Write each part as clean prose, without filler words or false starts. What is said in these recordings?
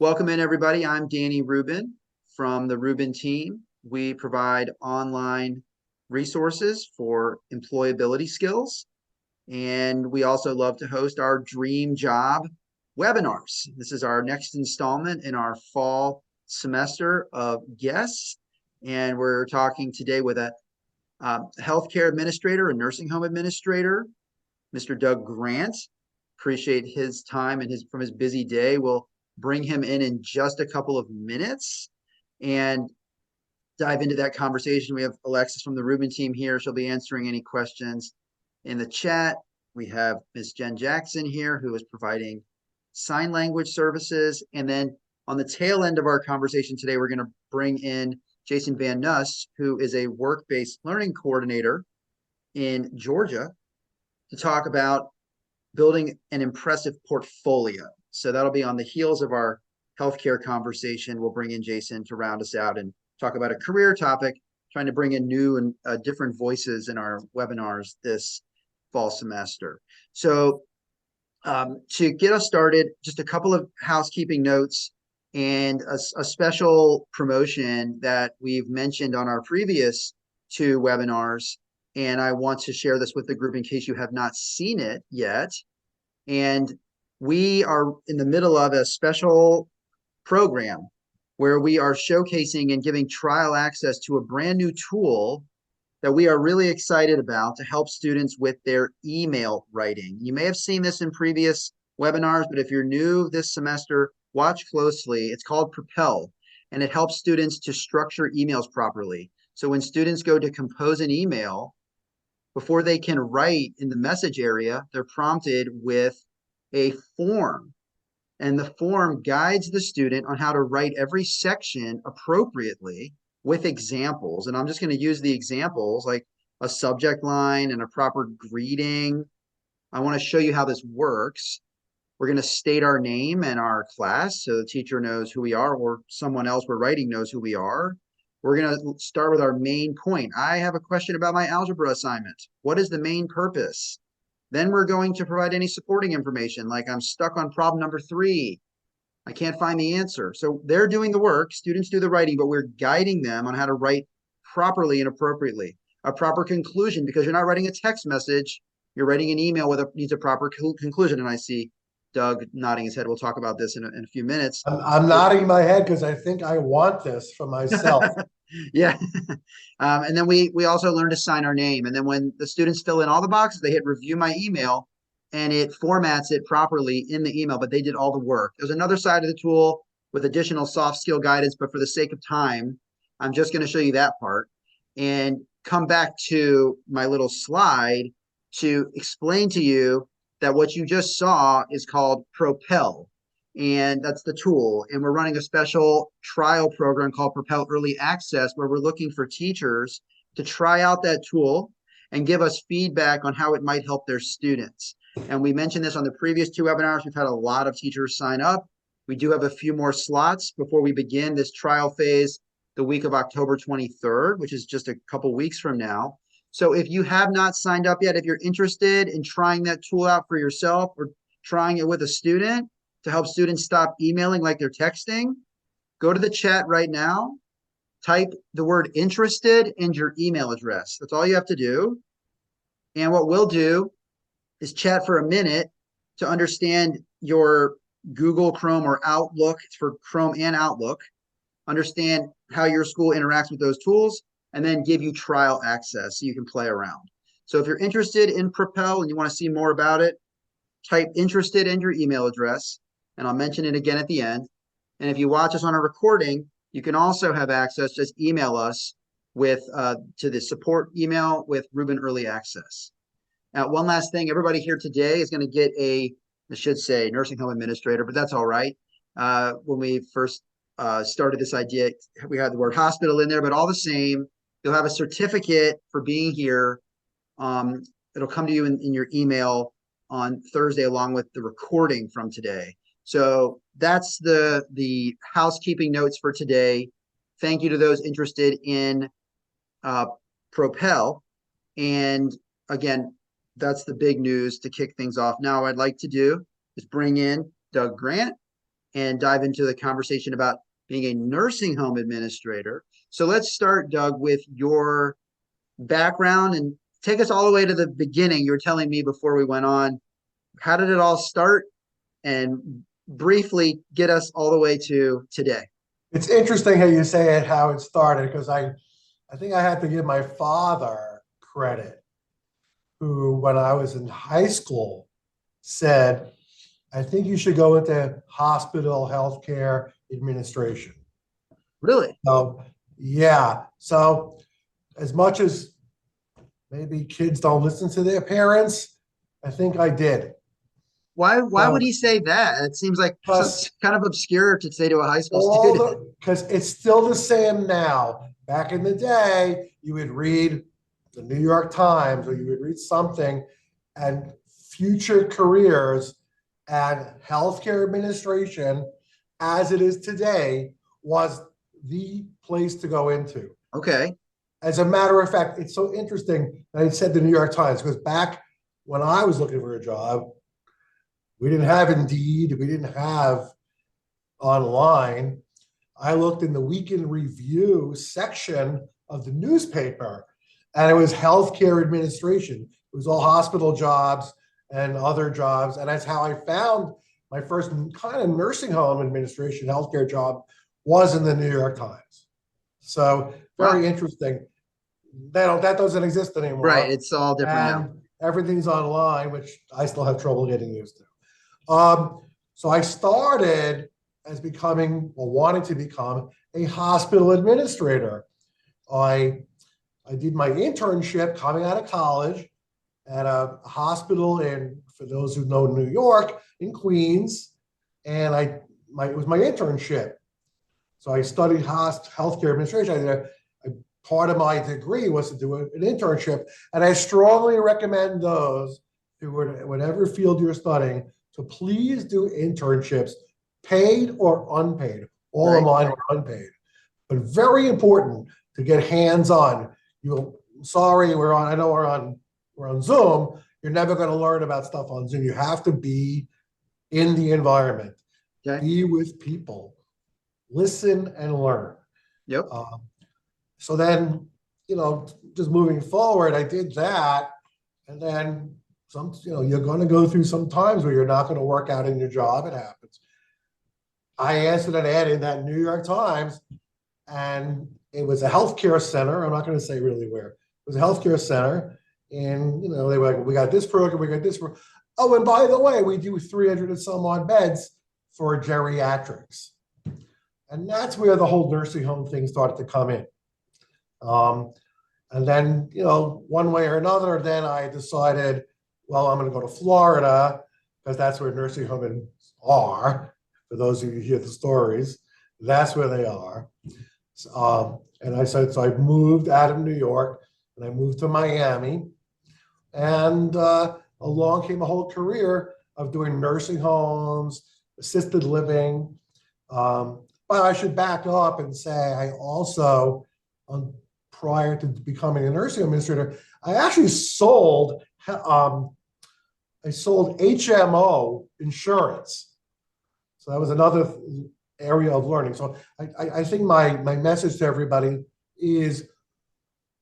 Welcome in, everybody. I'm Danny Rubin from the Rubin team. We provide online resources for employability skills, and we also love to host our Dream Job webinars. This is our next installment in our fall semester of guests, and we're talking today with a healthcare administrator, a nursing home administrator, Mr. Doug Grant. Appreciate his time and from his busy day. We'll bring him in just a couple of minutes and dive into that conversation. We have Alexis from the Rubin team here. She'll be answering any questions in the chat. We have Ms. Jen Jackson here, who is providing sign language services. And then on the tail end of our conversation today, we're going to bring in Jason Van Nuss, who is a work-based learning coordinator in Georgia, to talk about building an impressive portfolio. So that'll be on the heels of our healthcare conversation. We'll bring in Jason to round us out and talk about a career topic, trying to bring in new and different voices in our webinars this fall semester. So to get us started, just a couple of housekeeping notes and a special promotion that we've mentioned on our previous two webinars. And I want to share this with the group in case you have not seen it yet. And we are in the middle of a special program where we are showcasing and giving trial access to a brand new tool that we are really excited about to help students with their email writing. You may have seen this in previous webinars, but if you're new this semester, watch closely. It's called Propel, and it helps students to structure emails properly. So when students go to compose an email, before they can write in the message area, they're prompted with a form. And the form guides the student on how to write every section appropriately with examples. And I'm just going to use the examples like a subject line and a proper greeting. I want to show you how this works. We're going to state our name and our class so the teacher knows who we are, or someone else we're writing knows who we are. We're going to start with our main point. I have a question about my algebra assignment. What is the main purpose? Then we're going to provide any supporting information, like I'm stuck on problem number 3. I can't find the answer. So they're doing the work, students do the writing, but we're guiding them on how to write properly and appropriately. A proper conclusion, because you're not writing a text message, you're writing an email with needs a proper conclusion. And I see Doug nodding his head. We'll talk about this in a few minutes. I'm nodding my head because I think I want this for myself. Yeah. And then we also learn to sign our name. And then when the students fill in all the boxes, they hit review my email and it formats it properly in the email, but they did all the work. There's another side of the tool with additional soft skill guidance, but for the sake of time, I'm just going to show you that part and come back to my little slide to explain to you that what you just saw is called Propel. And that's the tool. And we're running a special trial program called Propel Early Access, where we're looking for teachers to try out that tool and give us feedback on how it might help their students. And we mentioned this on the previous two webinars. We've had a lot of teachers sign up. We do have a few more slots before we begin this trial phase the week of October 23rd, which is just a couple weeks from now. So if you have not signed up yet, if you're interested in trying that tool out for yourself or trying it with a student, to help students stop emailing like they're texting, go to the chat right now, type the word interested and your email address. That's all you have to do. And what we'll do is chat for a minute to understand your Google Chrome or Outlook. It's for Chrome and Outlook. Understand how your school interacts with those tools, and then give you trial access so you can play around. So if you're interested in Propel and you want to see more about it, type interested and your email address. And I'll mention it again at the end. And if you watch us on a recording, you can also have access. Just email us with to the support email with Rubin Early Access. Now, one last thing, everybody here today is going to get I should say nursing home administrator, but that's all right. When we first started this idea, we had the word hospital in there, but all the same, you'll have a certificate for being here. It'll come to you in your email on Thursday, along with the recording from today. So that's the housekeeping notes for today. Thank you to those interested in Propel. And again, that's the big news to kick things off. Now, what I'd like to do is bring in Doug Grant, and dive into the conversation about being a nursing home administrator. So let's start, Doug, with your background and take us all the way to the beginning. You were telling me before we went on, how did it all start? And briefly get us all the way to today. It's interesting how you say it, how it started, because I think I had to give my father credit, who, when I was in high school, said, I think you should go into hospital healthcare administration. Really? So, yeah. So, as much as maybe kids don't listen to their parents, I think I did. Why would So, he say that? It seems like some plus kind of obscure to say to a high school all student. the, because it's still the same now. Back in the day, you would read the New York Times or you would read something, and future careers and healthcare administration, as it is today, was the place to go into. Okay. As a matter of fact, it's so interesting that I said the New York Times, because back when I was looking for a job, we didn't have Indeed, we didn't have online. I looked in the weekend review section of the newspaper, and it was healthcare administration. It was all hospital jobs and other jobs. And that's how I found my first kind of nursing home administration healthcare job, was in the New York Times. So Wow. very interesting. That doesn't exist Right. anymore. It's all different now. And everything's online, which I still have trouble getting used to. So I started as becoming, or wanting to become, a hospital administrator. I I did my internship coming out of college at a hospital in, for those who know New York, in Queens, and it was my internship. So I studied healthcare administration. Part of my degree was to do an internship, and I strongly recommend those who would, whatever field you're studying, to please do internships, paid or unpaid. All of Right. mine were unpaid, but very important to get hands-on. You, sorry, we're on. I know we're on Zoom. You're never going to learn about stuff on Zoom. You have to be in the environment, Okay. be with people, listen and learn. Yep. Um, so then, just moving forward, I did that, and then you're going to go through some times where you're not going to work out in your job. It happens. I answered an ad in that New York Times, and it was a healthcare center. I'm not going to say really where. It was a healthcare center, and they were like, "We got this program, we got this program. Oh, and by the way, we do 300 and some odd beds for geriatrics." And that's where the whole nursing home thing started to come in. And then, one way or another, then I decided, well, I'm going to go to Florida, because that's where nursing homes are. For those of you who hear the stories, that's where they are. And I said, so I moved out of New York and I moved to Miami. And along came a whole career of doing nursing homes, assisted living. But I should back up and say I also, prior to becoming a nursing administrator, I actually sold HMO insurance. So that was another area of learning. So I think my message to everybody is,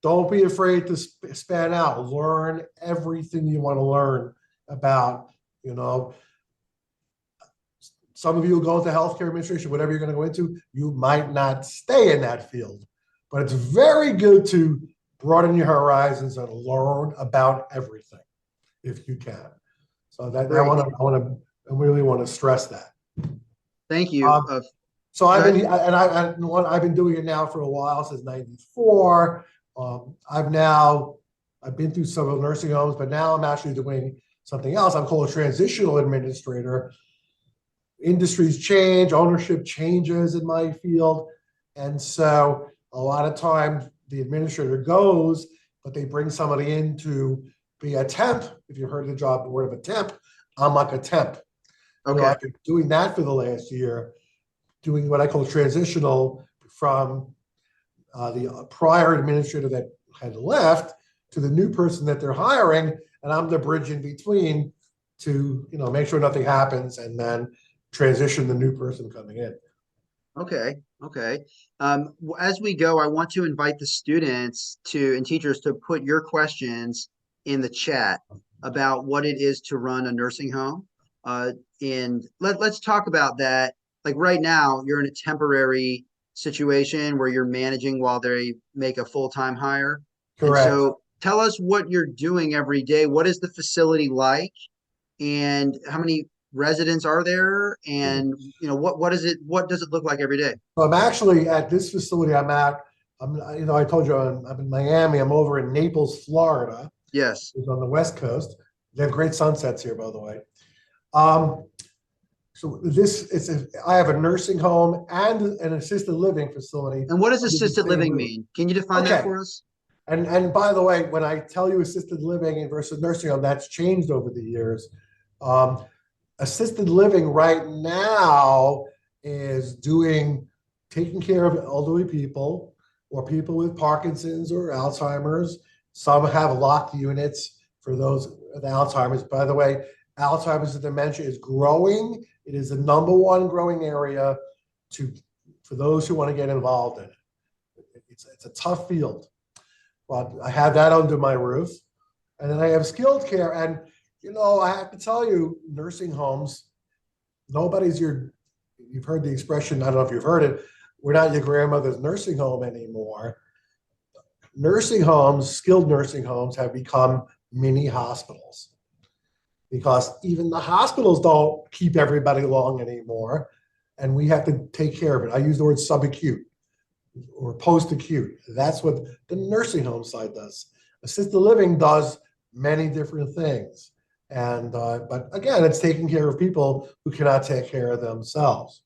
don't be afraid to span out. Learn everything you want to learn about, some of you will go into healthcare administration, whatever you're going to go into, you might not stay in that field. But it's very good to broaden your horizons and learn about everything if you can. So that Great. I really want to stress that. Thank you. Um, so I've been doing it now for a while, since '94. I've been through several nursing homes, but now I'm actually doing something else. I'm called a transitional administrator. Industries change, ownership changes in my field, and so a lot of times the administrator goes, but they bring somebody in to be a temp. If you heard the job word of a temp, I'm like a temp. Okay. I've been doing that for the last year, doing what I call transitional from the prior administrator that had left to the new person that they're hiring, and I'm the bridge in between to make sure nothing happens, and then transition the new person coming in. Okay, okay. As we go, I want to invite the students to and teachers to put your questions in the chat about what it is to run a nursing home. Uh, and let's talk about that. Like right now, you're in a temporary situation where you're managing while they make a full-time hire. And Correct. so tell us what you're doing every day. What is the facility like? And how many residents are there? And what does it look like every day? So I'm actually at this facility I'm at. I told you I'm in Miami. I'm over in Naples, Florida. Yes. It's on the West Coast. They have great sunsets here, by the way. Um, I have a nursing home and an assisted living facility And what does under the assisted same living roof. mean? Can you define that Okay. for us? And by the way, when I tell you assisted living versus nursing home, that's changed over the years. Um, Assisted living right now is taking care of elderly people or people with Parkinson's or Alzheimer's. Some have locked units for those with Alzheimer's. By the way, Alzheimer's and dementia is growing. It is the number one growing area for those who want to get involved in it. It's a tough field, but I have that under my roof. And then I have skilled care. And, I have to tell you, nursing homes, you've heard the expression, I don't know if you've heard it, we're not your grandmother's nursing home anymore. Skilled nursing homes have become mini hospitals because even the hospitals don't keep everybody long anymore. And we have to take care of it. I use the word subacute or post-acute. That's what the nursing home side does. Assisted living does many different things. But again, it's taking care of people who cannot take care of themselves.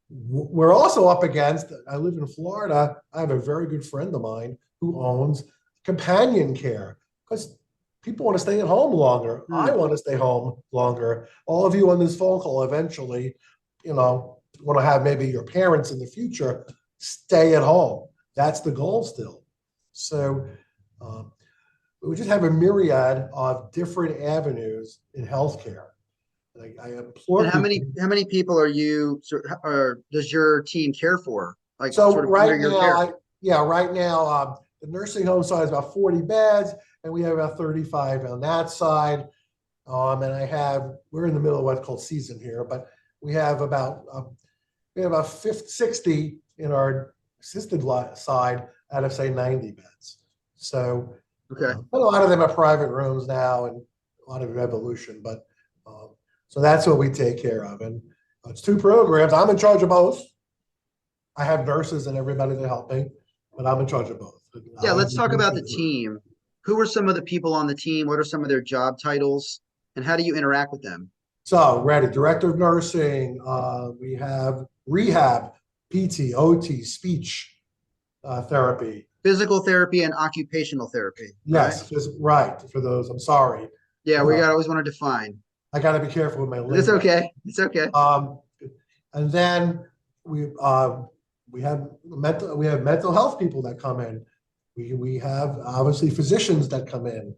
We're also up against, I live in Florida. I have a very good friend of mine who owns companion care because people want to stay at home longer. I want to stay home longer. All of you on this phone call eventually, want to have maybe your parents in the future stay at home. That's the goal still. So, we just have a myriad of different avenues in healthcare. I implore And how people. many people are you or does your team care for? Like So sort of under right your now, care? the nursing home side is about 40 beds, and we have about 35 on that side. We're in the middle of what's called season here, but we have about 60 in our assisted side out of say 90 beds. So Okay. but a lot of them are private rooms now, and a lot of evolution. But so that's what we take care of, and it's two programs. I'm in charge of both. I have nurses and everybody to help me, but I'm in charge of both. Yeah, let's talk about the team. Who are some of the people on the team? What are some of their job titles? And how do you interact with them? So, ready, director of nursing. We have rehab, PT, OT, speech therapy. Physical therapy and occupational therapy, right? Yes, right. For those, I'm sorry. Yeah, we got always want to define. I got to be careful with my It's lingo. okay. It's okay. And then we have mental health people that come in. We have obviously physicians that come in,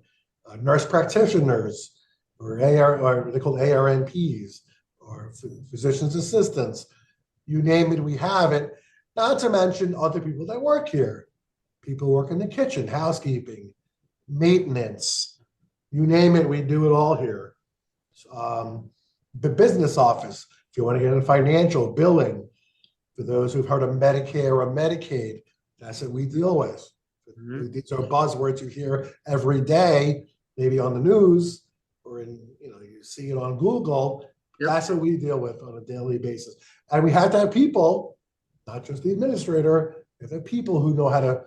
nurse practitioners, or they're called ARNPs, or physicians assistants. You name it, we have it. Not to mention other people that work here. People work in the kitchen, housekeeping, maintenance. You name it, we do it all here. The business office, if you want to get into financial, billing, for those who've heard of Medicare or Medicaid, that's what we deal with. These are buzzwords you hear every day, maybe on the news, or you see it on Google. Yep. That's what we deal with on a daily basis. And we have to have people, not just the administrator, we have to have people who know how to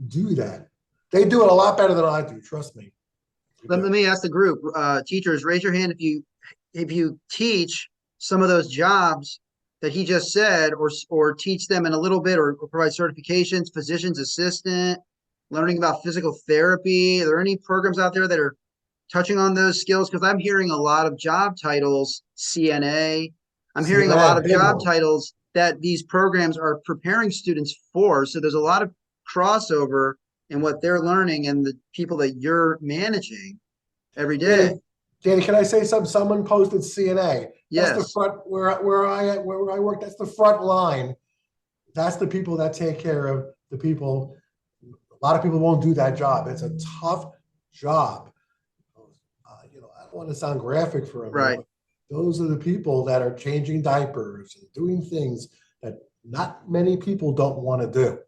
do that. They do it a lot better than I do, trust me. Let me ask the group, teachers, raise your hand if you teach some of those jobs that he just said, or teach them in a little bit, or provide certifications, physician's assistant, learning about physical therapy. Are there any programs out there that are touching on those skills? Because I'm hearing a lot of job titles, CNA. I'm hearing a lot of job titles that these programs are preparing students for. So there's a lot of crossover in what they're learning and the people that you're managing every day. Danny, can I say something? Someone posted CNA. That's the Yes. front where I work. That's the front line. That's the people that take care of the people. A lot of people won't do that job. It's a tough job. I don't want to sound graphic for a minute, Right. but those are the people that are changing diapers and doing things that not many people don't want to do.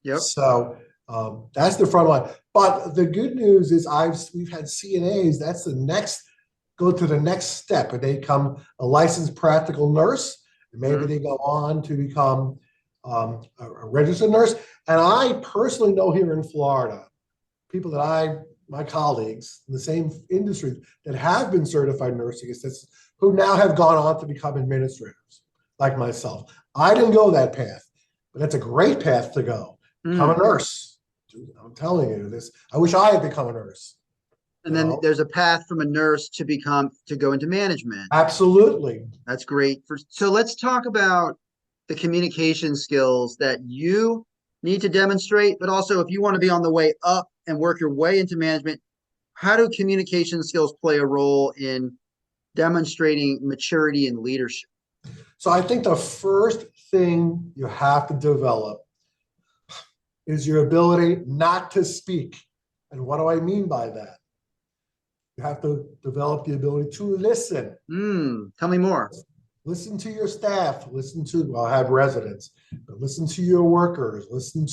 Yep. So that's the front line. But the good news is we've had CNAs. That's the next go to the next step, and they become a licensed practical nurse. And maybe Mhm. they go on to become a registered nurse. And I personally know here in Florida, people my colleagues in the same industry that have been certified nursing assistants who now have gone on to become administrators, like myself. I didn't go that path, but that's a great path to go. Become a Mm. nurse. Dude, I'm telling you this. I wish I had become a nurse. And You then know, there's a path from a nurse to go into management. absolutely. That's great. So let's talk about the communication skills that you need to demonstrate, but also if you want to be on the way up and work your way into management, how do communication skills play a role in demonstrating maturity and leadership? So I think the first thing you have to develop is your ability not to speak. And what do I mean by that? You have to develop the ability to listen. Tell me more. Listen to your staff. Well, I have residents, but listen to your workers. Listen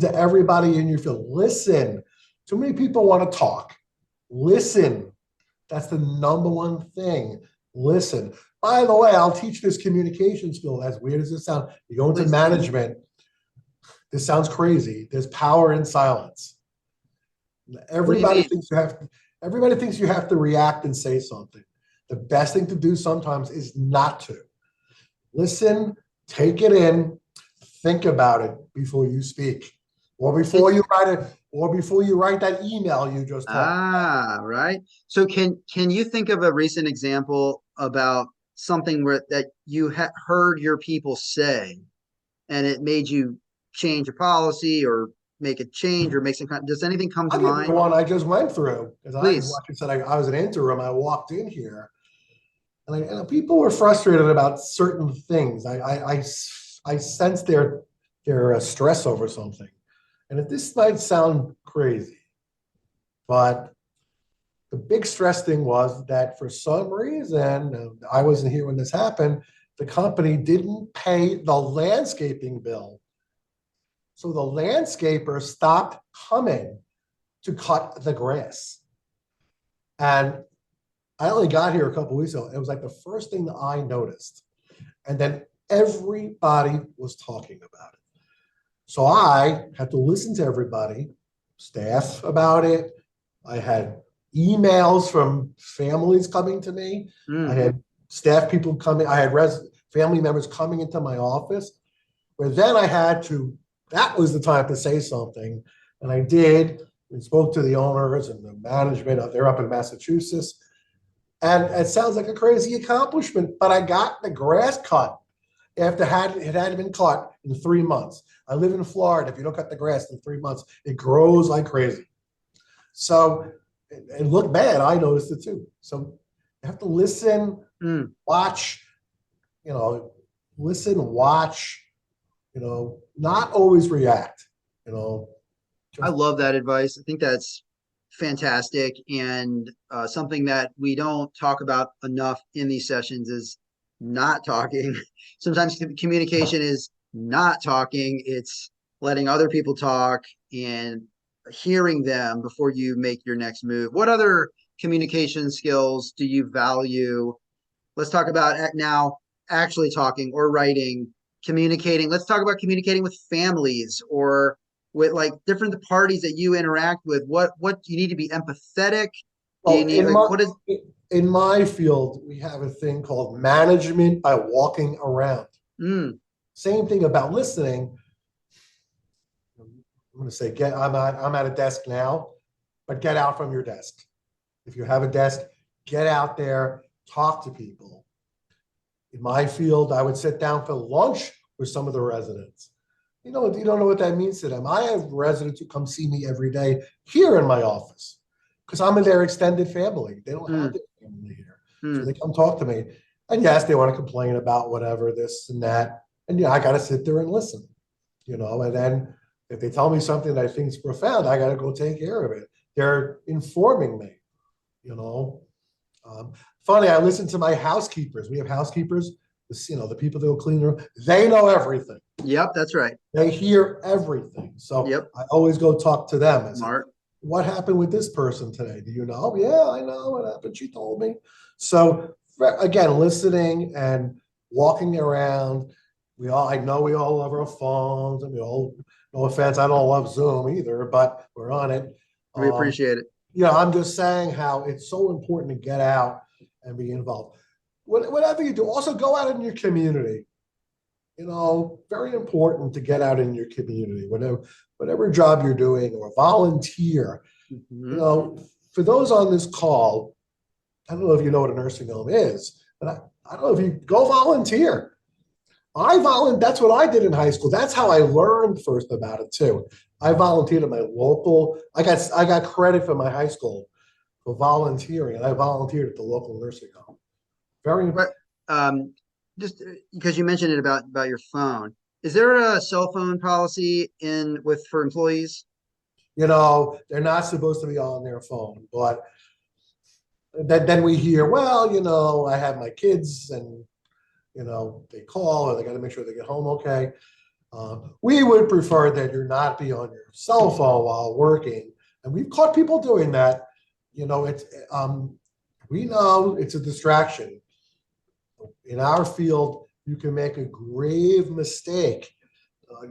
to everybody in your field. Listen. Too many people want to talk. Listen. That's the number one thing. Listen. By the way, I'll teach this communication skill. As weird as it sounds, you go into Please. management. This sounds crazy. There's power in silence. What do you Everybody mean? thinks you have. Everybody thinks you have to react and say something. The best thing to do sometimes is not to. Listen, take it in, think about it before you speak, or before you write it, or before you write that email you just talked. Right. So can you think of a recent example about something that you heard your people say and it made you change a policy or make a change or make some kind, does anything come to I'll give you mind? one I just went through because Please. like I said, I was an interim. I walked in here, and people were frustrated about certain things. I sensed their stress over something, and if this might sound crazy, but the big stress thing was that for some reason, I wasn't here when this happened, the company didn't pay the landscaping bill. So the landscaper stopped coming to cut the grass. And I only got here a couple of weeks ago. It was like the first thing that I noticed. And then everybody was talking about it. So I had to listen to everybody, staff about it. I had emails from families coming to me. I Mm. had staff people coming. I had family members coming into my office. Where then that was the time to say something. And I did and spoke to the owners and the management. They're up in Massachusetts. And it sounds like a crazy accomplishment, but I got the grass cut after it had been cut in 3 months. I live in Florida. If you don't cut the grass in 3 months, it grows like crazy. So it looked bad. I noticed it too. So you have to listen, Mm. watch, listen, watch, not always react, you know, I just love that advice. I think that's fantastic and something that we don't talk about enough in these sessions is not talking. Sometimes communication is not talking. It's letting other people talk and hearing them before you make your next move. What other communication skills do you value? Let's talk about now actually talking or writing, communicating. Let's talk about communicating with families or with like different parties that you interact with. What do you need to be empathetic? Do you well need like what is in my field, we have a thing called management by walking around. mm, Same thing about listening. I'm going to say, I'm at a desk now, but get out from your desk. If you have a desk, get out there, talk to people. In my field, I would sit down for lunch with some of the residents. You don't know what that means to them. I have residents who come see me every day here in my office. because I'm in their extended family. They don't have Mm, their family here. So mm. they come talk to me. And yes, they want to complain about whatever, this and that. And I got to sit there and listen, and then if they tell me something that I think is profound, I got to go take care of it. They're informing me, you know. Um, Funny, I listen to my housekeepers. We have housekeepers, the people that will clean the room. They know everything. Yep, that's right. They hear everything. So Yep, I always go talk to them and say, smart. what happened with this person today? Do you know? Yeah, I know what happened. She told me. So again, listening and walking around. I know we all love our phones, and we all, no offense, I don't love Zoom either, but we're on it. We Um, appreciate it. I'm just saying how it's so important to get out and be involved. Whatever you do, also go out in your community. Very important to get out in your community, whatever job you're doing, or volunteer. Mhm. For those on this call, I don't know if you know what a nursing home is, but I don't know if you go volunteer. That's what I did in high school. That's how I learned first about it too. I volunteered at my local. I got credit for my high school for volunteering, and I volunteered at the local nursing home. Very, But just because you mentioned it about your phone, is there a cell phone policy in with for employees? they're not supposed to be on their phone, but then we hear, well, I have my kids, and they call, and they got to make sure they get home okay. We would prefer that you not be on your cell phone while working, and we've caught people doing that. It's we know it's a distraction. In our field, you can make a grave mistake.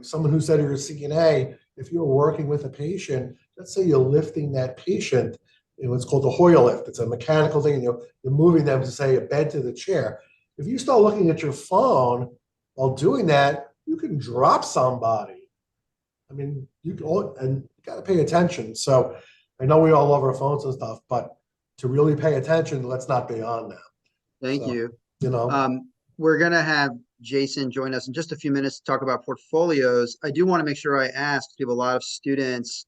Someone who said you're a CNA, if you're working with a patient, let's say you're lifting that patient in what's called the Hoyer lift. It's a mechanical thing. You're moving them to, say, a bed to the chair. If you start looking at your phone while doing that, you can drop somebody. I mean, and you got to pay attention. So I know we all love our phones and stuff, but to really pay attention, let's not be on them. Thank So, you. you know, We're going to have Jason join us in just a few minutes to talk about portfolios. I do want to make sure I ask, we have a lot of students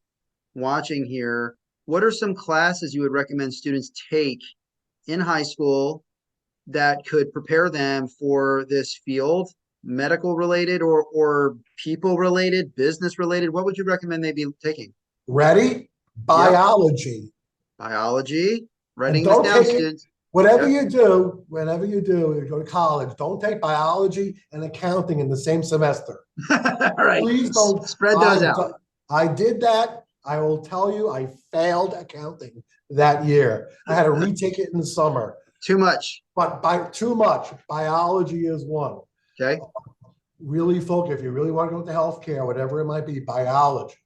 watching here. What are some classes you would recommend students take in high school that could prepare them for this field, medical related or people related, business related? What would you recommend they be taking? ready? Yep. Biology. Biology. And Writing this don't down, take it, students. whatever Yep. you do, whenever you do, you go to college, don't take biology and accounting in the same semester. All right. Please don't. Spread those out. I did that. I will tell you, I failed accounting that year. I had to retake it in the summer. Too much. But by too much, biology is one. Okay. Really focus. If you really want to go into healthcare, whatever it might be, biology.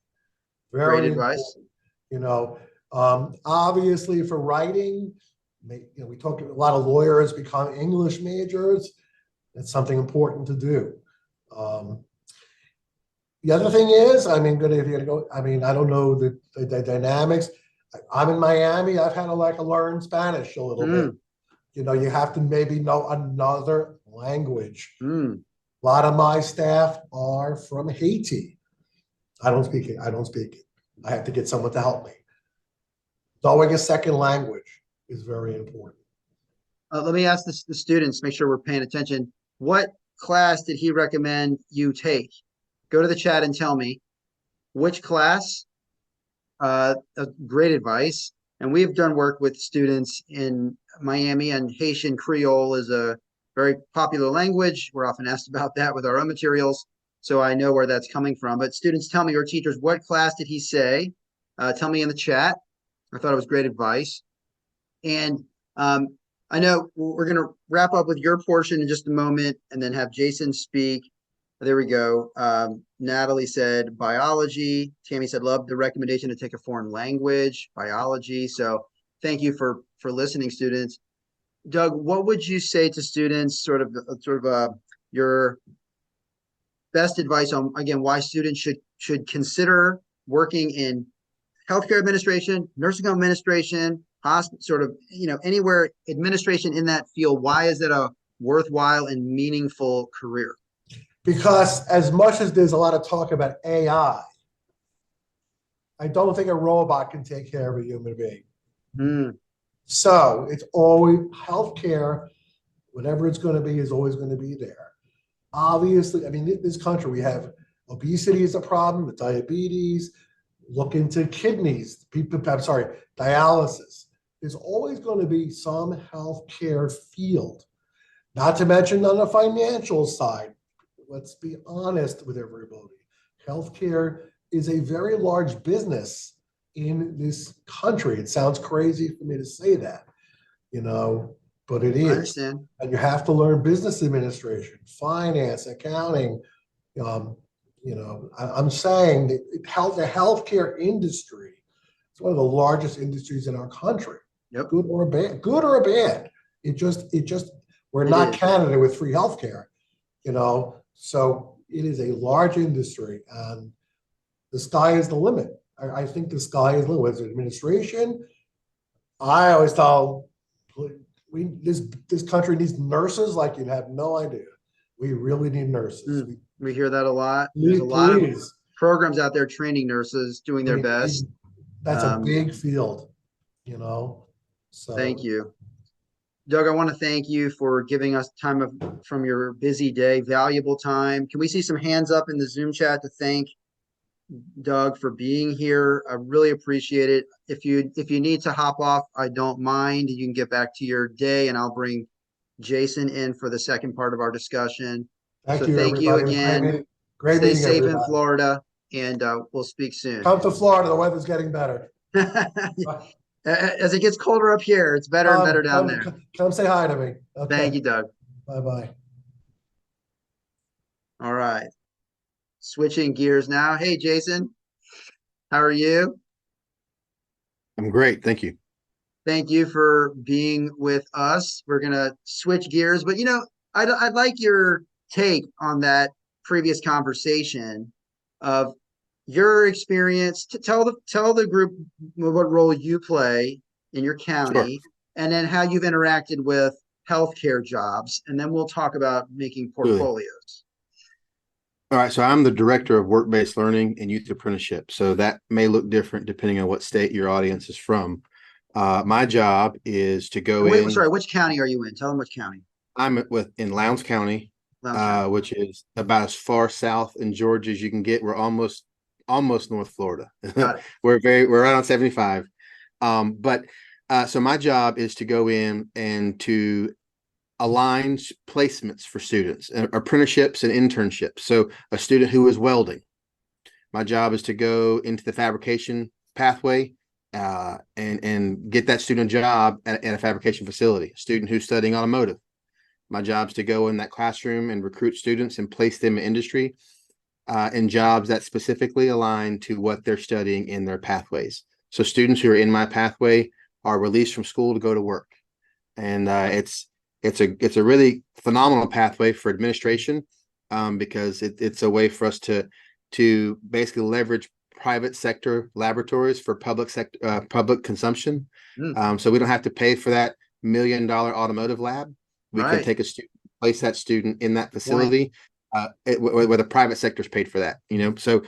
Great Very advice. important. Obviously for writing, we talk, a lot of lawyers become English majors. It's something important to do. The other thing is, I mean, if you're gonna go, I mean, I don't know the dynamics. I'm in Miami. I've had to learn Spanish a little bit. Mm, You have to maybe know another language. mm. A lot of my staff are from Haiti. I don't speak it. I don't speak it. I have to get someone to help me. Knowing a second language is very important. Let me ask the students, make sure we're paying attention. What class did he recommend you take? Go to the chat and tell me which class. Great advice. And we've done work with students in Miami, and Haitian Creole is a very popular language. We're often asked about that with our own materials. So I know where that's coming from. But students, tell me, or teachers, what class did he say? Tell me in the chat. I thought it was great advice. And I know we're going to wrap up with your portion in just a moment and then have Jason speak. There we go. Natalie said biology. Tammy said love the recommendation to take a foreign language, biology. So thank you for listening, students. Doug, what would you say to students? Your best advice on, again, why students should consider working in healthcare administration, nursing home administration, hospital, anywhere administration in that field. Why is it a worthwhile and meaningful career? Because as much as there's a lot of talk about AI, I don't think a robot can take care of a human being. Mm, So it's always healthcare, whatever it's going to be, is always going to be there. Obviously, I mean, this country, we have obesity is a problem, diabetes, look into kidneys, people, I'm sorry, dialysis. There's always going to be some healthcare field, not to mention on the financial side. Let's be honest with everybody. Healthcare is a very large business in this country. It sounds crazy for me to say that, you know, but it I is. understand. And you have to learn business administration, finance, accounting. Um, I'm saying that the healthcare industry is one of the largest industries in our country, Yep, good or bad. It just, we're it not is. Canada with free healthcare, so it is a large industry, and the sky is the limit. I think the sky is the limit. With administration, I always tell this country needs nurses like you have no idea. We really need nurses. Mm, we hear that a lot. There's a Please, lot of please. programs out there training nurses, doing their We need, best. that's a Um, big field, you know. Thank So you. Doug, I want to thank you for giving us time from your busy day, valuable time. Can we see some hands up in the Zoom chat to thank Doug for being here? I really appreciate it. If you need to hop off, I don't mind. You can get back to your day, and I'll bring Jason in for the second part of our discussion. thank So you, thank you everybody. It was again. great Stay meeting safe in everybody. Florida, and we'll speak soon. Come to Florida. The weather's getting better. As it gets colder up here, it's better and better Come, down come, there. come say hi to me. Thank Okay. you, Doug. Bye bye. All right. Switching gears now. Hey, Jason, how are you? I'm great. Thank you. Thank you for being with us. We're going to switch gears, but I'd like your take on that previous conversation of your experience to tell the group what role you play in your Sure. county, and then how you've interacted with healthcare jobs, and then we'll talk about making Really. portfolios. All right. So I'm the director of work-based learning and youth apprenticeship. So that may look different depending on what state your audience is from. My job is to go And wait, in. sorry, which county are you in? Tell them which county. I'm in Lowndes County, Lowndes County. which is about as far south in Georgia as you can get. We're almost North Florida. Got it. We're right on 75. So my job is to go in and to aligns placements for students, apprenticeships and internships. So a student who is welding, my job is to go into the fabrication pathway and get that student a job at a fabrication facility. A student who's studying automotive, my job is to go in that classroom and recruit students and place them in industry in jobs that specifically align to what they're studying in their pathways. So students who are in my pathway are released from school to go to work, and it's a really phenomenal pathway for administration because it's a way for us to basically leverage private sector laboratories for public consumption. Mm, So we don't have to pay for that $1 million automotive lab. We can right. take a student, place that student in that Good point. facility where the private sector's paid for that. So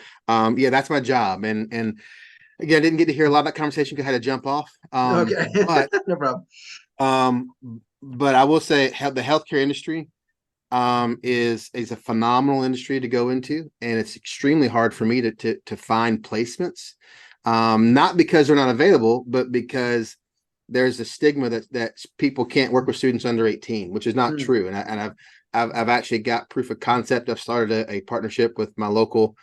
yeah, that's my job. And again, I didn't get to hear a lot of that conversation because I had to jump off. Okay. But No problem. um, but I will say the healthcare industry is a phenomenal industry to go into, and it's extremely hard for me to find placements. Not because they're not available, but because there's a stigma that people can't work with students under 18, which is not Mm, true. And I've actually got proof of concept. I've started a partnership with my local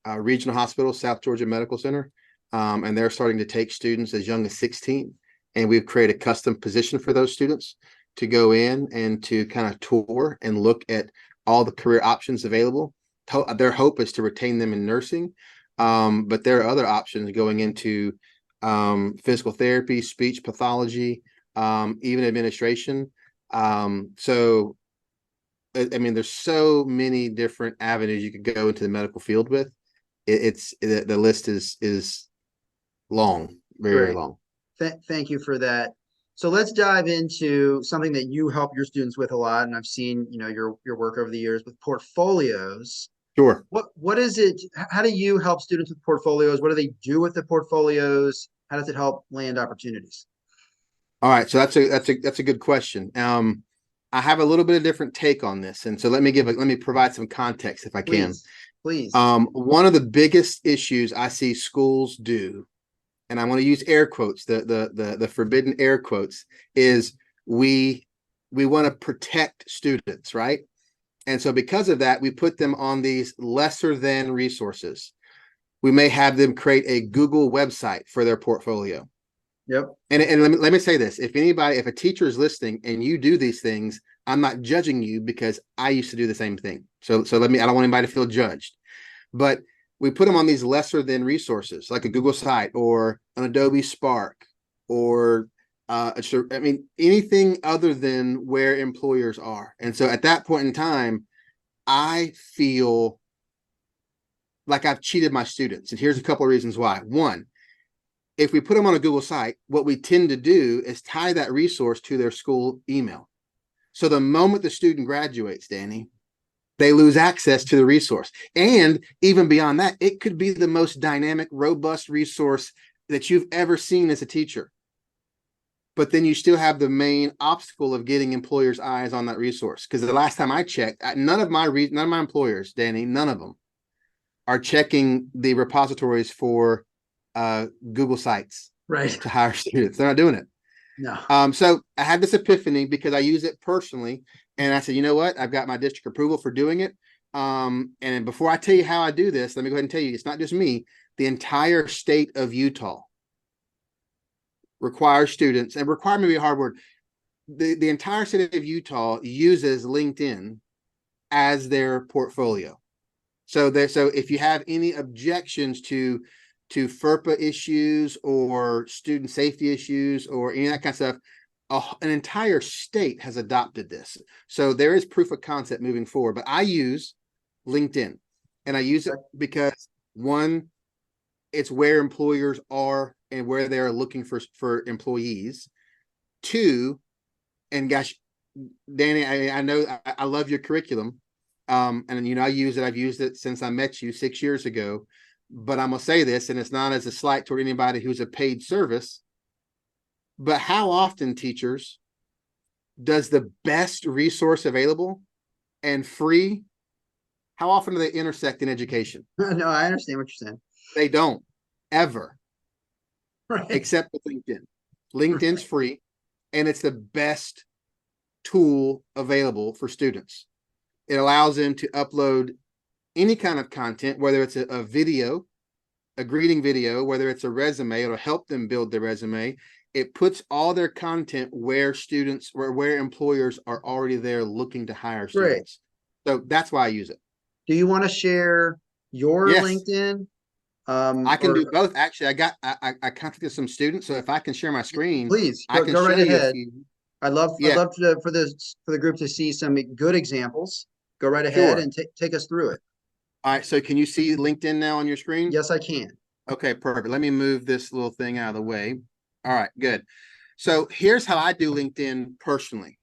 regional hospital, South Georgia Medical Center, and they're starting to take students as young as 16. And we've created a custom position for those students to go in and to kind of tour and look at all the career options available. Their hope is to retain them in nursing, but there are other options going into physical therapy, speech pathology, even administration. So, I mean, there's so many different avenues you could go into the medical field with. It's the list is long, very, very great. long. Thank you for that. So let's dive into something that you help your students with a lot, and I've seen, your work over the years with portfolios. Sure. What is it? How do you help students with portfolios? What do they do with the portfolios? How does it help land opportunities? All right, so that's a good question. I have a little bit of different take on this, and so let me provide some context if I can. Please, please. One of the biggest issues I see schools do, and I want to use air quotes, the forbidden air quotes, is we want to protect students, right? And so because of that, we put them on these lesser than resources. We may have them create a Google website for their portfolio. Yep. And let me say this: if a teacher is listening and you do these things, I'm not judging you because I used to do the same thing. So I don't want anybody to feel judged. But we put them on these lesser than resources like a Google site or an Adobe Spark or anything other than where employers are. And so at that point in time, I feel like I've cheated my students. And here's a couple of reasons why. One, if we put them on a Google site, what we tend to do is tie that resource to their school email. So the moment the student graduates, Danny, they lose access to the resource. And even beyond that, it could be the most dynamic, robust resource that you've ever seen as a teacher. But then you still have the main obstacle of getting employers' eyes on that resource. Because the last time I checked, none of my employers, Danny, none of them are checking the repositories for Google sites Right. to hire students. They're not doing it. No. So I had this epiphany because I use it personally. And I said, you know what? I've got my district approval for doing it. And before I tell you how I do this, let me go ahead and tell you, it's not just me. The entire state of Utah requires students, and require may be a hard word. The entire state of Utah uses LinkedIn as their portfolio. So if you have any objections to FERPA issues or student safety issues or any of that kind of stuff, an entire state has adopted this. So there is proof of concept moving forward. But I use LinkedIn, and I use it because, one, it's where employers are and where they are looking for employees. Two, and gosh, Danny, I know I love your curriculum. And I use it. I've used it since I met you 6 years ago. But I'm gonna say this, and it's not as a slight toward anybody who's a paid service. But how often, teachers, does the best resource available and free, how often do they intersect in education? No, I understand what you're saying. They don't ever, Right. except with LinkedIn. LinkedIn's free, and it's the best tool available for students. It allows them to upload any kind of content, whether it's a video, a greeting video, whether it's a resume, it'll help them build their resume. It puts all their content where employers are already there looking to hire students. So that's why I use it. Do you want to share your Yes. LinkedIn? I can do both. Actually, I contacted some students, so if I can share my screen, Please I can go show right you a ahead. few. I'd love Yeah. for the group to see some good examples. Go right ahead Sure. and take us through it. All right. So can you see LinkedIn now on your screen? Yes, I can. Okay, perfect. Let me move this little thing out of the way. All right, good. So here's how I do LinkedIn personally.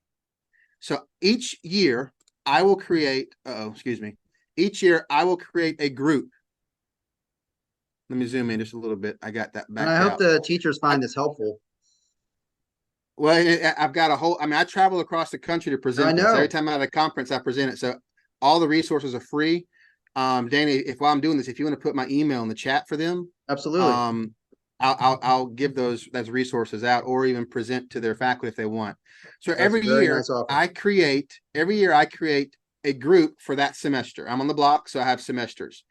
So each year I will create, each year I will create a group. Let me zoom in just a little bit. I got that back And I hope out. the teachers find this helpful. Well, I've got I travel across the country to present I this. know. Every time I'm at a conference, I present it. So all the resources are free. Danny, while I'm doing this, if you want to put my email in the chat for them, Absolutely. I'll give those resources out or even present to their faculty if they want. So That's a very nice offer. every year I create a group for that semester. I'm on the block, so I have semesters.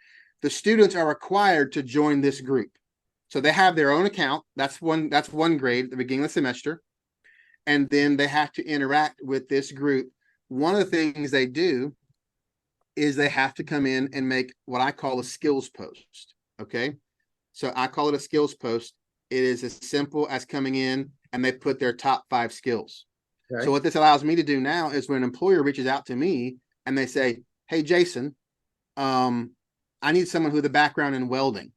The students are required to join this group. So they have their own account. That's one grade at the beginning of the semester. And then they have to interact with this group. One of the things they do is they have to come in and make what I call a skills post. Okay. So I call it a skills post. It is as simple as coming in and they put their top 5 skills. Okay. So what this allows me to do now is when an employer reaches out to me and they say, hey, Jason, I need someone with a background in welding.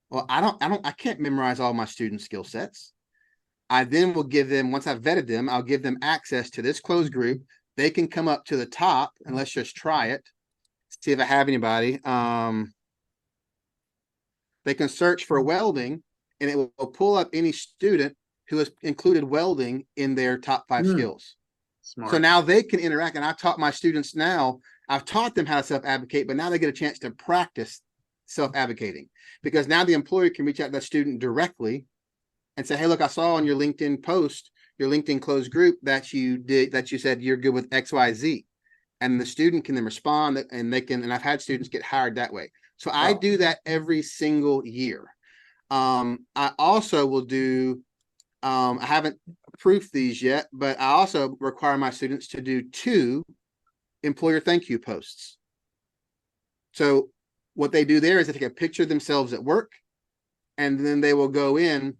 Well, I can't memorize all my student skill sets. I then will give them, once I've vetted them, I'll give them access to this closed group. They can come up to the top and let's just try it. See if I have anybody. They can search for welding and it will pull up any student who has included welding in their top 5 skills. Smart. So now they can interact. And I've taught my students now, I've taught them how to self-advocate, but now they get a chance to practice self-advocating, because now the employer can reach out to that student directly and say, hey, look, I saw on your LinkedIn post, your LinkedIn closed group, that you said you're good with XYZ. And the student can then respond, and I've had students get hired that way. So I do that every single year. I also will do, I haven't proofed these yet, but I also require my students to do 2 employer thank you posts. So what they do there is they take a picture of themselves at work, and then they will go in.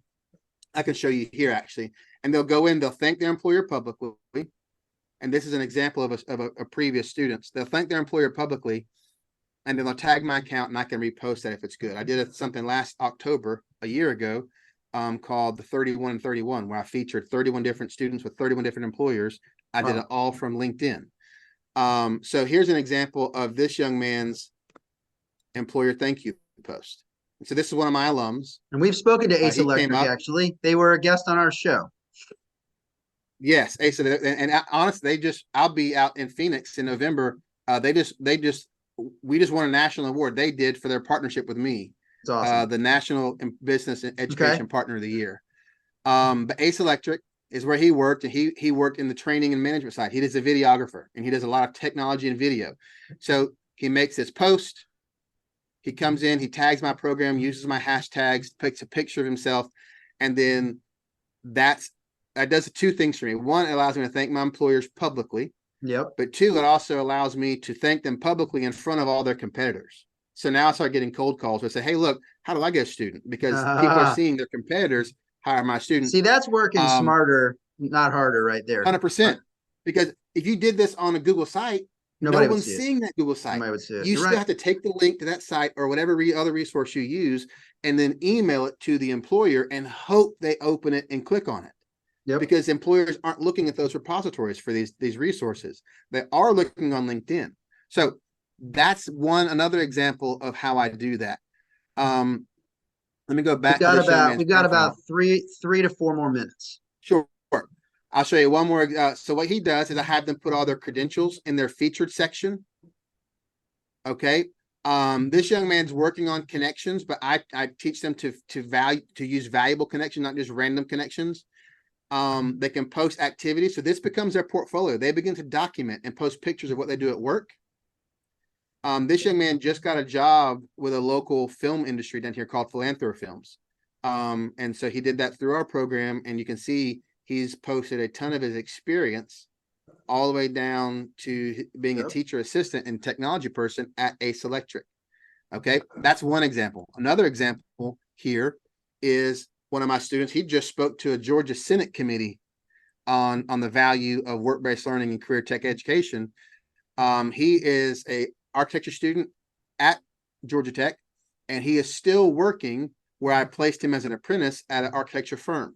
I can show you here actually, and they'll go in, they'll thank their employer publicly. And this is an example of a previous students. They'll thank their employer publicly, and then they'll tag my account, and I can repost that if it's good. I did something last October, a year ago, called the 31 and 31, where I featured 31 different students with 31 different employers. I did it all from LinkedIn. So here's an example of this young man's employer thank you post. So this is one of my alums. And we've spoken to Ace Electric, actually. They were a guest on our show. Yes, Ace, and honestly, I'll be out in Phoenix in November. We just won a national award. They did, for their partnership with me. It's awesome. The National Business and Education Partner of the Year. But Ace Electric is where he worked, and he worked in the training and management side. He is a videographer, and he does a lot of technology and video. So he makes this post. He comes in, he tags my program, uses my hashtags, takes a picture of himself, and then that does 2 things for me. One, it allows me to thank my employers publicly. Yep. But 2, it also allows me to thank them publicly in front of all their competitors. So now I start getting cold calls where I say, hey, look, how do I get a student? Because people are seeing their competitors hire my students. See, that's working smarter, not harder, right there. 100%. Because if you did this on a Google site, no one's seeing that Google site. Nobody would see it. You still have to take the link to that site or whatever other resource you use, and then email it to the employer and hope they open it and click on it. Yep. Because employers aren't looking at those repositories for these resources. They are looking on LinkedIn. So that's another example of how I do that. Let me go back. We've got about 3 to 4 more minutes. Sure. I'll show you one more. So what he does is I have them put all their credentials in their featured section. Okay. This young man's working on connections, but I teach them to use valuable connections, not just random connections. They can post activities. So this becomes their portfolio. They begin to document and post pictures of what they do at work. This young man just got a job with a local film industry down here called Philanthro Films. And so he did that through our program, and you can see he's posted a ton of his experience all the way down to being a teacher assistant and technology person at Ace Electric. Okay, that's one example. Another example here is one of my students. He just spoke to a Georgia Senate committee on the value of work-based learning and career tech education. He is a architecture student at Georgia Tech, and he is still working where I placed him as an apprentice at an architecture firm.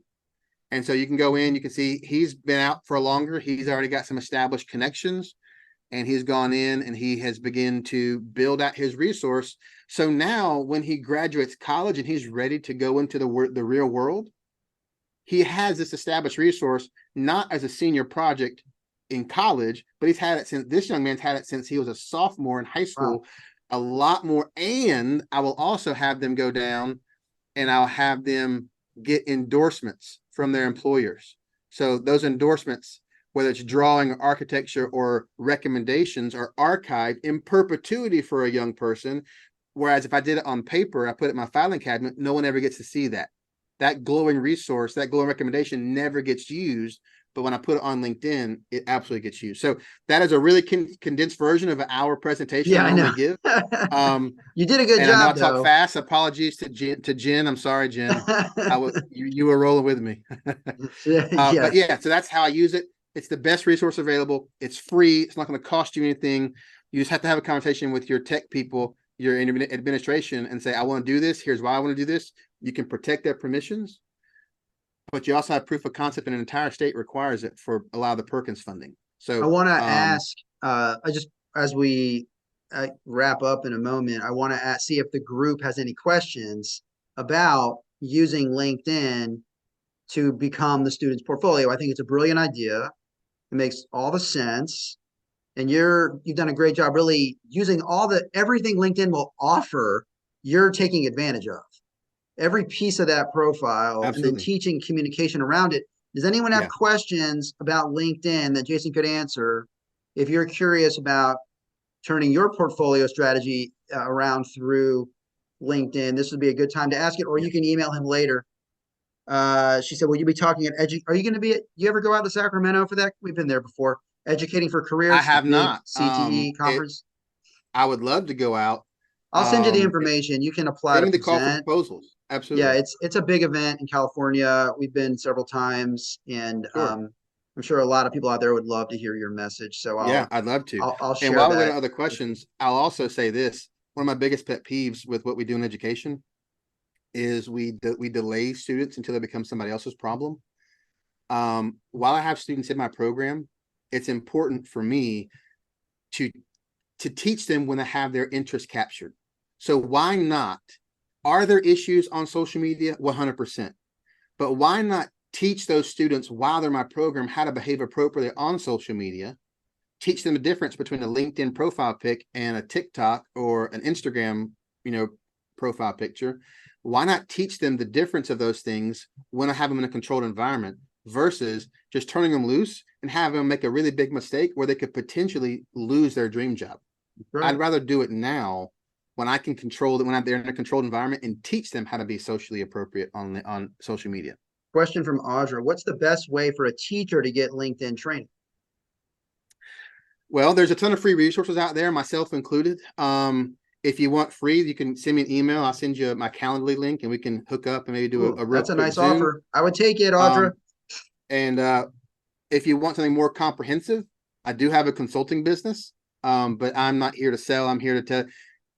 And so you can go in, you can see he's been out for longer. He's already got some established connections, and he's gone in and he has begun to build out his resource. So now when he graduates college and he's ready to go into the real world, he has this established resource, not as a senior project in college, but this young man's had it since he was a sophomore in high school. A lot more. And I will also have them go down and I'll have them get endorsements from their employers. So those endorsements, whether it's drawing or architecture or recommendations, are archived in perpetuity for a young person. Whereas if I did it on paper, I put it in my filing cabinet, no one ever gets to see that. That glowing resource, that glowing recommendation never gets used. But when I put it on LinkedIn, it absolutely gets used. So that is a really condensed version of our presentation. Yeah, I know. Give. You did a good job. I know I talk fast. Apologies to Jen. I'm sorry, Jen. You were rolling with me. But yeah, so that's how I use it. It's the best resource available. It's free. It's not going to cost you anything. You just have to have a conversation with your tech people, your administration, and say, I want to do this. Here's why I want to do this. You can protect their permissions, but you also have proof of concept, and an entire state requires it for a lot of the Perkins funding. So I want to ask, as we wrap up in a moment, I want to see if the group has any questions about using LinkedIn to become the student's portfolio. I think it's a brilliant idea. It makes all the sense. And you've done a great job really using everything LinkedIn will offer, you're taking advantage of. Every piece of that profile and then Absolutely. teaching communication around it. Does anyone have Yeah. questions about LinkedIn that Jason could answer? If you're curious about turning your portfolio strategy around through LinkedIn, this would be a good time to ask it, or Yeah. you can email him later. She said, will you be talking at are you going to be you ever go out to Sacramento for that? We've been there before. Educating for I Careers, have big not. CTE conference. I would love to go out. I'll send you the information. You can apply Send to me the call for present. proposals. Yeah, Absolutely. it's a big event in California. We've been several times, and Sure. I'm sure a lot of people out there would love to hear your message. So Yeah, I'd love to. I'll And share while we're going to that other with you. questions, I'll also say this. One of my biggest pet peeves with what we do in education is we delay students until they become somebody else's problem. While I have students in my program, it's important for me to teach them when they have their interest captured. So why not? Are there issues on social media? 100%. But why not teach those students while they're in my program how to behave appropriately on social media? Teach them the difference between a LinkedIn profile pic and a TikTok or an Instagram, profile picture. Why not teach them the difference of those things when I have them in a controlled environment versus just turning them loose and have them make a really big mistake where they could potentially lose their dream job? Right. I'd rather do it now when I can control it, when they're in a controlled environment, and teach them how to be socially appropriate on social media. Question from Audra. What's the best way for a teacher to get LinkedIn training? Well, there's a ton of free resources out there, myself included. If you want free, you can send me an email. I'll send you my Calendly link and we can hook up and maybe do Ooh, a real that's a quick nice Zoom. offer. I would take it, Audra. Um, and if you want something more comprehensive, I do have a consulting business, but I'm not here to sell. I'm here to tell.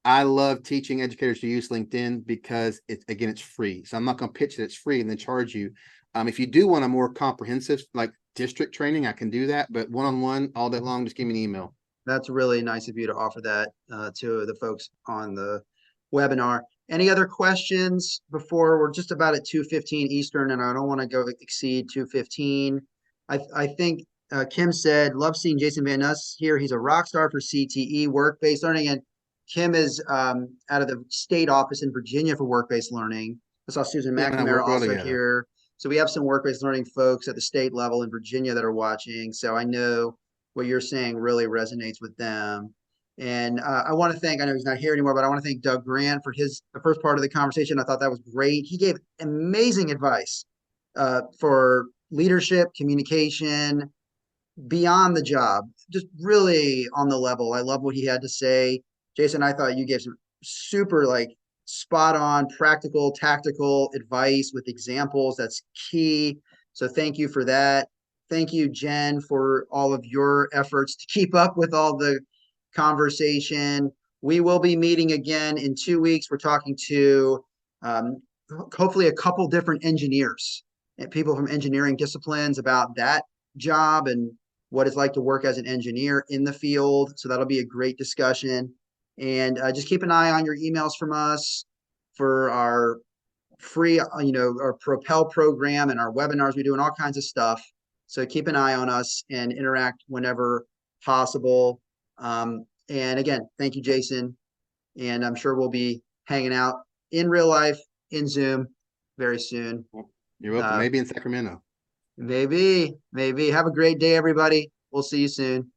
I love teaching educators to use LinkedIn because it's free. So I'm not going to pitch that it's free and then charge you. If you do want a more comprehensive, like district training, I can do that. But one-on-one all day long, just give me an email. That's really nice of you to offer that to the folks on the webinar. Any other questions before we're just about at 2:15 Eastern, and I don't want to go exceed 2:15. I think Kim said, love seeing Jason Van Nuss here. He's a rock star for CTE, work-based learning. And Kim is out of the state office in Virginia for work-based learning. I saw Susan Yeah, man, McNamara work well also together. here. So we have some work-based learning folks at the state level in Virginia that are watching. So I know what you're saying really resonates with them. And I want to thank, I know he's not here anymore, but I want to thank Doug Grant for the first part of the conversation. I thought that was great. He gave amazing advice for leadership, communication, beyond the job, just really on the level. I love what he had to say. Jason, I thought you gave some super spot on, practical, tactical advice with examples. That's key. So thank you for that. Thank you, Jen, for all of your efforts to keep up with all the conversation. We will be meeting again in 2 weeks. We're talking to hopefully a couple different engineers and people from engineering disciplines about that job and what it's like to work as an engineer in the field. So that'll be a great discussion. And just keep an eye on your emails from us for our free, our Propel program and our webinars. We're doing all kinds of stuff. So keep an eye on us and interact whenever possible. And again, thank you, Jason. And I'm sure we'll be hanging out in real life, in Zoom very soon. You're welcome. Maybe in Sacramento. Maybe. Have a great day, everybody. We'll see you soon.